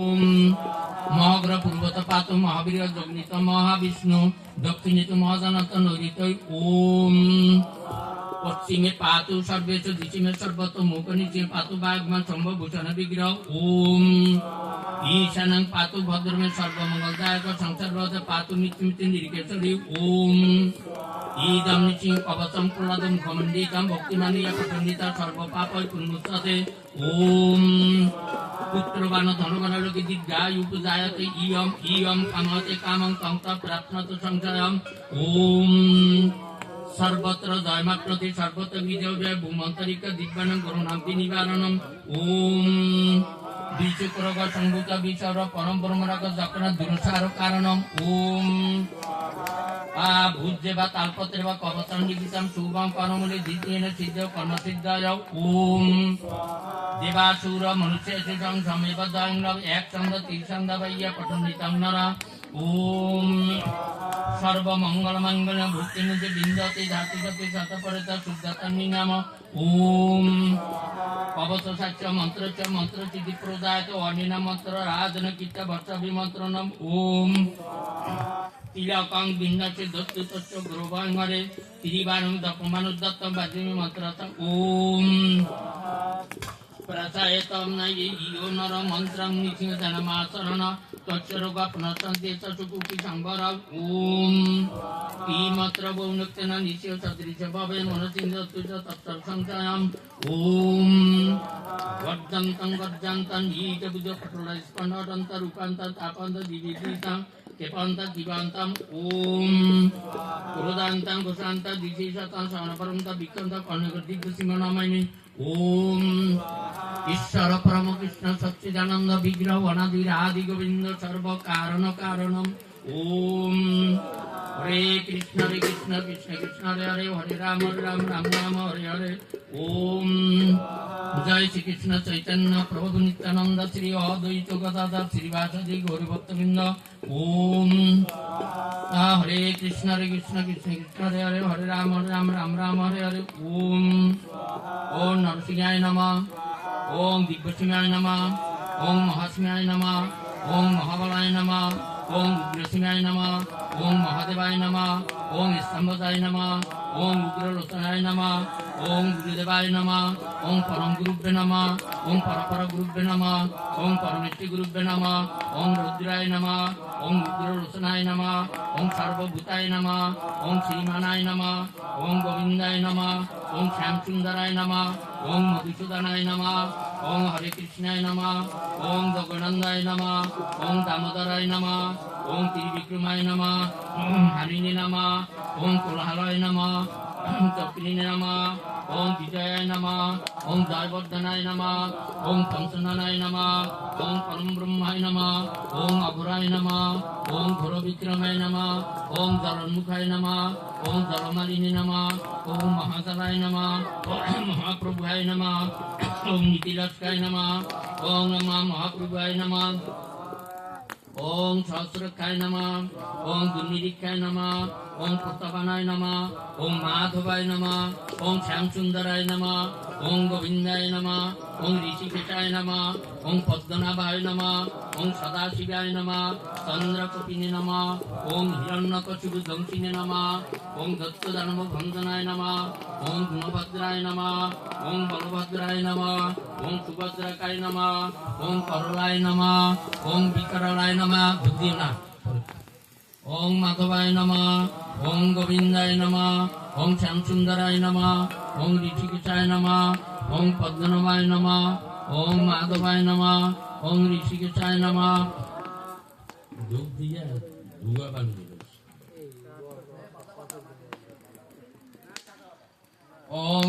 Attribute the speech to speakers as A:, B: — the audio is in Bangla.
A: ওম মহাগ্রহ পূর্বত পাত মহাবীর জগনিত মহাবিষ্ণু দক্ষিণিত মহাজানত নৈরিত ওম পশ্চিমে পাতু সর্বেশ দিশিমে সর্বত মুখ নিচে পাতু বাগমান সম্ভূষণ বিগ্রহ ওম ঈশানং পাতু ভদ্রমে সর্বমঙ্গলদায়ক সংসারবত পাতু মৃত্যুমিতি নিরিকেশ্বরী ওম ঈদম নিচিং কবচম প্রহ্লাদম খমণ্ডিতম ভক্তিমানিয়া পণ্ডিতা সর্বপাপয় পুন্মুচ্যতে ওম পুত্রবান ধনবান লোকে দীর্ঘায়ু উপজায়তে ইয়ম ইয়ম কামতে কামং তন্ত প্রাপ্নত সংশয়ম ওম সর্বত্র জয়মাপ্রতি সর্বত্র বিজয় জয় ভূমন্তরিক দিব্যানং করুণাব্দি নিবারণম ওম বিচক্রগ সংভূত বিচর পরম ব্রহ্মরাগ যখন দুরসার কারণম ওম ভূজ্যে বা তালপত্রে বা কবচম লিখিতম শুভম কর্মমূলে দ্বিতীয় সিদ্ধ কর্মসিদ্ধায় ওম দেবাসুর মনুষ্য শিশং সমেব জয়ং এক ছন্দ তিন ছন্দ বাইয়া পঠনিতং নরা ওম সর্বমঙ্গল মঙ্গল ভক্তি মুজে বিন্দতে ধাতু সতে শতপরিত শুদ্ধতন্নি নাম ওম কবচ সাক্ষ্য মন্ত্র চ মন্ত্র চিতি প্রদায়ত অনিনা মন্ত্র রাজন কীর্ত বর্ষ বিমন্ত্রণম ওম তিলকং বিন্দাচে দত্তু তচ্চ গ্রোভঙ্গরে ত্রিবারং দপমানুদত্ত বাজিমি মন্ত্রত ওম প্রসায়তম নয়ে ইয়ো নর মন্ত্রং নিসিংহজনমাচরণ তচ্চরোগ পুনঃসন্তে চুকুকি সংবর ওম তিমত্র বৌনক্তেন নিশিও সদৃশ ভবে মনসিন্দতুজ তত্তর সংশয়ম ওম গর্জন্তং গর্জন্তং ஈட বুজ পটল স্পন্দন্ত রূপান্ত তাপন্ত দিবিদিতাং কেপন্ত দিবান্তম ওম ক্রোধান্তং ঘোষান্ত দিশিশতং সনপরন্ত বিক্ষন্ত কর্ণগর্দিক সিংহনামামি ওম ঈশ্বর পরম কৃষ্ণ সচ্চিদানন্দ বিগ্রহ অনাদির আদি গোবিন্দ সর্ব কারণ কারণম ওম হরে কৃষ্ণ কৃষ্ণ কৃষ্ণ হরে হরে হরে রাম রাম রাম হরে হরে ওম জয় শ্রীকৃষ্ণ চৈতন্য প্রভু নিত্যানন্দ শ্রী অদ্বৈত গদাধর শ্রীবাসাদি গৌরভক্তবৃন্দ ওম হরে কৃষ্ণ কৃষ্ণ হরে হরে হরে রাম রাম হরে হরে ওম ওম নরসিংহায় নমঃ ওম দিব্যসিংহায় নমঃ ওম মহাসিংহায় নমঃ ওম মহাবলায় নমঃ ওম উগ্রসিংহায় নমঃ ওম মহাদেবায় নমঃ ওম স্তম্ভদায় নমঃ ওম উগ্রলোচনায় নমঃ ওম গুরুদেবায় নমঃ ওম পরম গুরুভ্যে নমঃ ওম পরপর গুরুভ্যে নমঃ ওম পরমেষ্টি গুরুভ্যে নমঃ ওম রুদ্রায় নমঃ ওম উগ্রলোচনায় নমঃ ওম সর্বভূতায় নমঃ ওম শ্রীমানায় নমঃ ওম গোবিন্দায় নমঃ ওম শ্যামসুন্দরায় নমঃ ওম মধুসূদনায় নমঃ ওম হরে কৃষ্ণায় নমঃ ওম জগনন্দায় নমঃ ওম দামোদরায় নমঃ ওম ত্রিবিক্রমায় নমঃ ওম হারিণী নমঃ ওম কোলাহলায় নমঃ ওম চক্রিণী নমঃ ওম বিজয়ায় নমঃ ওম জয়বর্ধনায় নমঃ ওম কংসনায় নমঃ ওম পরম ব্রহ্মায় নমঃ ওম অঘোরায় নমঃ ওম ঘোর বিক্রমায় নমঃ ওম জলোন্মুখায় নমঃ ওম জলমালিনী নমঃ ওম মহাজলায় নমঃ ওম মহাপ্রভুয় নমঃ ওম নীতিলস্কায় নমঃ ওম নমঃ মহাপ্রভুয় নমঃ ওম সহস্রকায় নমঃ ওম দুর্নিরীক্ষায় নমঃ ওম প্রতাপানায় নমঃ ওম মাধবায় নমঃ ওম শ্যামসুন্দরায় নমঃ ওম গোবিন্দায় নমঃ ওম ঋষিকেশায় নমঃ ওম পদ্মনাভায় নমঃ ওম সদাশিবায় নমঃ চন্দ্রকপিনে নমঃ ওম হিরণ্যকশিপু ধ্বংসিনে নমঃ ওম দত্তদানব ভঞ্জনায় নমঃ ওম গুণভদ্রায় নমঃ ওম বলভদ্রায় নমঃ ওম সুভদ্রাকায় নমঃ ওম করলায় নমঃ ওম বিকরলায় নমঃ বুদ্ধি না ওম মাধবায় নমঃ ওম গোবিন্দায় নমঃ ওম শ্যামসুন্দরায় নমঃ ওম ঋষিকেশায় নমঃ ওম পদ্মনাভায় নমঃ ওম মাধবায় নমঃ ওম ঋষিকেশায় নমঃ যোগ দিয়ে দুগা বানিয়ে ওম